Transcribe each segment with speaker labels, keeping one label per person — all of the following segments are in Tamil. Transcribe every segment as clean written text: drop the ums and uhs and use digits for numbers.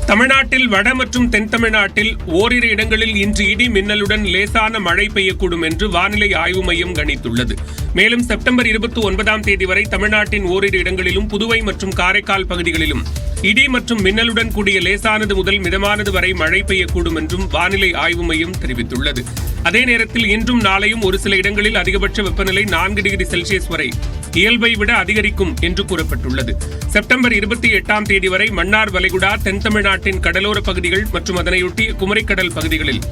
Speaker 1: தமிழ்நாட்டில் வட மற்றும் தென் தமிழ்நாட்டில் ஓரிரு இடங்களில் இன்று இடி மின்னலுடன் லேசான மழை பெய்யக்கூடும் என்று வானிலை ஆய்வு மையம் கணித்துள்ளது. மேலும் செப்டம்பர் 29ஆம் தேதி வரை தமிழ்நாட்டின் ஓரிரு இடங்களிலும் புதுவை மற்றும் காரைக்கால் பகுதிகளிலும் இடி மற்றும் மின்னலுடன் கூடிய லேசானது முதல் மிதமானது வரை மழை பெய்யக்கூடும் என்றும் வானிலை ஆய்வு மையம் தெரிவித்துள்ளது. அதே நேரத்தில் இன்றும் நாளையும் ஒரு சில இடங்களில் அதிகபட்ச வெப்பநிலை 4 டிகிரி செல்சியஸ் வரை இயல்பை விட அதிகரிக்கும் என்று கூறப்பட்டுள்ளது. செப்டம்பர் 28ஆம் தேதி வரை மன்னார் வளைகுடா, தென் தமிழ்நாட்டின் கடலோர பகுதிகள் மற்றும் அதனையொட்டிய குமரிக்கடல் பகுதிகளில்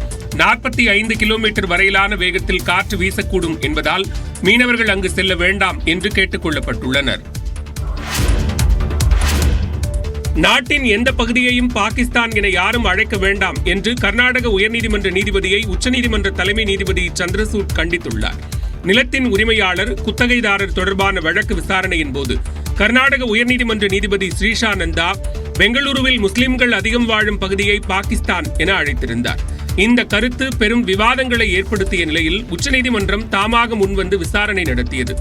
Speaker 1: 45 கிலோமீட்டர் வரையிலான வேகத்தில் காற்று வீசக்கூடும் என்பதால் மீனவர்கள் அங்கு செல்ல வேண்டாம் என்று கேட்டுக் கொள்ளப்பட்டுள்ளனர். நாட்டின் எந்த பகுதியையும் பாகிஸ்தான் என யாரும் அழைக்க வேண்டாம் என்று கர்நாடக உயர்நீதிமன்ற நீதிபதியை உச்சநீதிமன்ற தலைமை நீதிபதி சந்திரசூட் கண்டித்துள்ளார். நிலத்தின் உரிமையாளர், குத்தகைதாரர் தொடர்பான வழக்கு விசாரணையின் போது கர்நாடக உயர்நீதிமன்ற நீதிபதி ஸ்ரீஷா நந்தா பெங்களூருவில் முஸ்லிம்கள் அதிகம் வாழும் பகுதியை பாகிஸ்தான் என அழைத்திருந்தார். இந்த கருத்து பெரும் விவாதங்களை ஏற்படுத்திய நிலையில் உச்சநீதிமன்றம் தாமாக முன்வந்து விசாரணை நடத்தியது.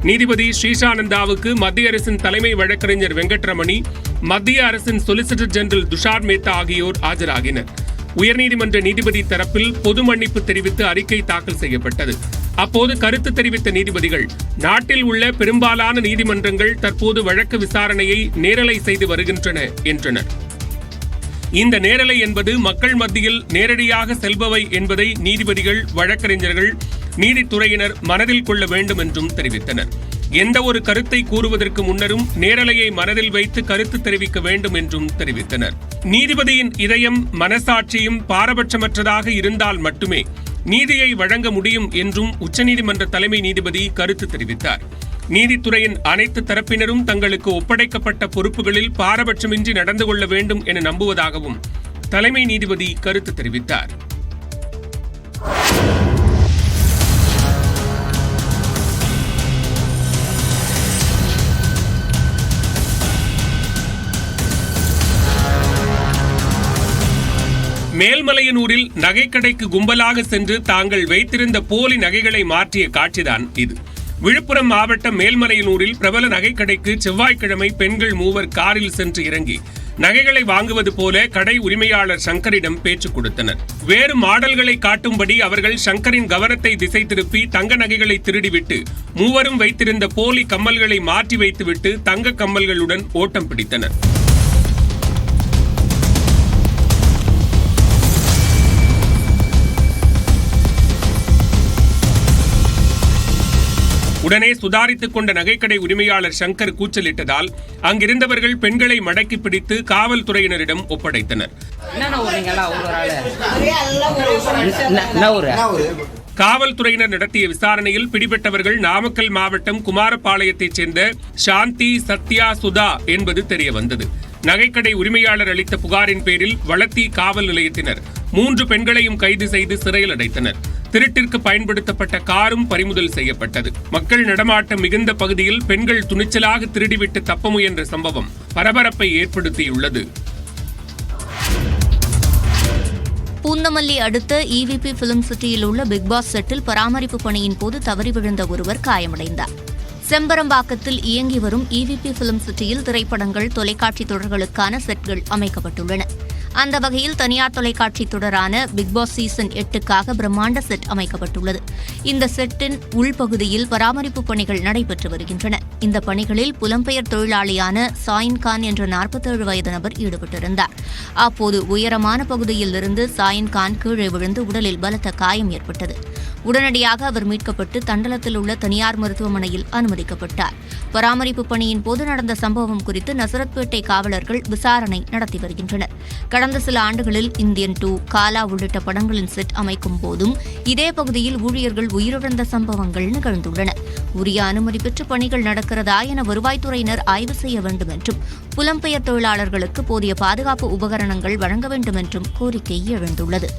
Speaker 1: நீதிபதி ஸ்ரீஷானந்தாவுக்கு மத்திய அரசின் தலைமை வழக்கறிஞர் வெங்கட்ரமணி, மத்திய அரசின் சொலிசிட்டர் ஜெனரல் துஷார் மேத்தா ஆகியோர் ஆஜராகினர். உயர்நீதிமன்ற நீதிபதி தரப்பில் பொது மன்னிப்பு தெரிவித்து அறிக்கை தாக்கல் செய்யப்பட்டது. அப்போது கருத்து தெரிவித்த நீதிபதிகள், நாட்டில் உள்ள பெரும்பாலான நீதிமன்றங்கள் தற்போது வழக்கு விசாரணையை நேரலை செய்து வருகின்றன என்றனர். இந்த நேரலை என்பது மக்கள் மத்தியில் நேரடியாக செல்பவை என்பதை நீதிபதிகள், வழக்கறிஞர்கள், நீதித்துறையினர் மனதில் கொள்ள வேண்டும் என்றும் தெரிவித்தனர். எந்த ஒரு கருத்தை கூறுவதற்கு முன்னரும் நேரலையை மனதில் வைத்து கருத்து தெரிவிக்க வேண்டும் என்றும் தெரிவித்தனர். நீதிபதியின் இதயம், மனசாட்சியும் பாரபட்சமற்றதாக இருந்தால் மட்டுமே நீதியை வழங்க முடியும் என்றும் உச்சநீதிமன்ற தலைமை நீதிபதி கருத்து தெரிவித்தார். நீதித்துறையின் அனைத்து தரப்பினரும் தங்களுக்கு ஒப்படைக்கப்பட்ட பொறுப்புகளில் பாரபட்சமின்றி நடந்து கொள்ள வேண்டும் என நம்புவதாகவும் தலைமை நீதிபதி கருத்து தெரிவித்தார். மேல்மலையனூரில் நகைக்கடைக்கு கும்பலாக சென்று தாங்கள் வைத்திருந்த போலி நகைகளை மாற்றிய காட்சிதான் இது. விழுப்புரம் மாவட்டம் மேல்மலையனூரில் பிரபல நகைக்கடைக்கு செவ்வாய்க்கிழமை பெண்கள் 3 காரில் சென்று இறங்கி நகைகளை வாங்குவது போல கடை உரிமையாளர் சங்கரிடம் பேச்சு கொடுத்தனர். வேறு மாடல்களை காட்டும்படி அவர்கள் சங்கரின் கவனத்தை திசை திருப்பி தங்க நகைகளை திருடிவிட்டு 3 வைத்திருந்த போலி கம்மல்களை மாற்றி வைத்துவிட்டு தங்க கம்மல்களுடன் ஓட்டம் பிடித்தனர். உடனே சுதாரித்துக் கொண்ட நகைக்கடை உரிமையாளர் சங்கர் கூச்சலிட்டதால் அங்கிருந்தவர்கள் பெண்களை மடக்கி பிடித்து காவல்துறையினரிடம் ஒப்படைத்தனர். காவல்துறையினர் நடத்திய விசாரணையில் பிடிபட்டவர்கள் நாமக்கல் மாவட்டம் குமாரபாளையத்தைச் சேர்ந்த சாந்தி, சத்யா, சுதா என்பது தெரியவந்தது. நகைக்கடை உரிமையாளர் அளித்த புகாரின் பேரில் வளத்தி காவல் நிலையத்தினர் 3 பெண்களையும் கைது செய்து சிறையில் அடைத்தனர். திருட்டிற்கு பயன்படுத்தப்பட்ட காரும் பறிமுதல் செய்யப்பட்டது. மக்கள் நடமாட்டம் மிகுந்த பகுதியில் பெண்கள் துணிச்சலாக திருடிவிட்டு தப்ப முயன்ற சம்பவம் பரபரப்பை ஏற்படுத்தியுள்ளது.
Speaker 2: பூந்தமல்லி அடுத்த EVP பிலிம் சிட்டியில் உள்ள பிக் பாஸ் செட்டில் பராமரிப்பு பணியின் போது தவறி விழுந்த ஒருவர் காயமடைந்தார். செம்பரம்பாக்கத்தில் இயங்கி வரும் EVP பிலிம் சிட்டியில் திரைப்படங்கள், தொலைக்காட்சி தொடர்களுக்கான செட்கள் அமைக்கப்பட்டுள்ளன. அந்த வகையில் தனியார் தொலைக்காட்சி தொடரான பிக் பாஸ் சீசன் 8க்காக பிரம்மாண்ட செட் அமைக்கப்பட்டுள்ளது. இந்த செட்டின் உள்பகுதியில் பராமரிப்பு பணிகள் நடைபெற்று வருகின்றன. இந்த பணிகளில் புலம்பெயர் தொழிலாளியான சாயின் கான் என்ற 47 வயது நபர் ஈடுபட்டிருந்தார். அப்போது உயரமான பகுதியில் இருந்து சாயின் கான் கீழே விழுந்து உடலில் பலத்த காயம் ஏற்பட்டது. உடனடியாக அவர் மீட்கப்பட்டு தண்டலத்தில் உள்ள தனியார் மருத்துவமனையில் அனுமதிக்கப்பட்டார். பராமரிப்பு பணியின் போது நடந்த சம்பவம் குறித்து நசரத்பேட்டை காவலர்கள் விசாரணை நடத்தி வருகின்றனர். கடந்த சில ஆண்டுகளில் இந்தியன் 2, காலா உள்ளிட்ட படங்களின் செட் அமைக்கும் போதும் இதே பகுதியில் ஊழியர்கள் உயிரிழந்த சம்பவங்கள் நிகழ்ந்துள்ளன. உரிய அனுமதி பெற்று பணிகள் நடக்கிறதா என வருவாய்த்துறையினர் ஆய்வு செய்ய வேண்டும் என்றும், புலம்பெயர் தொழிலாளர்களுக்கு போதிய பாதுகாப்பு உபகரணங்கள் வழங்க வேண்டும் என்றும் கோரிக்கை எழுந்துள்ளது.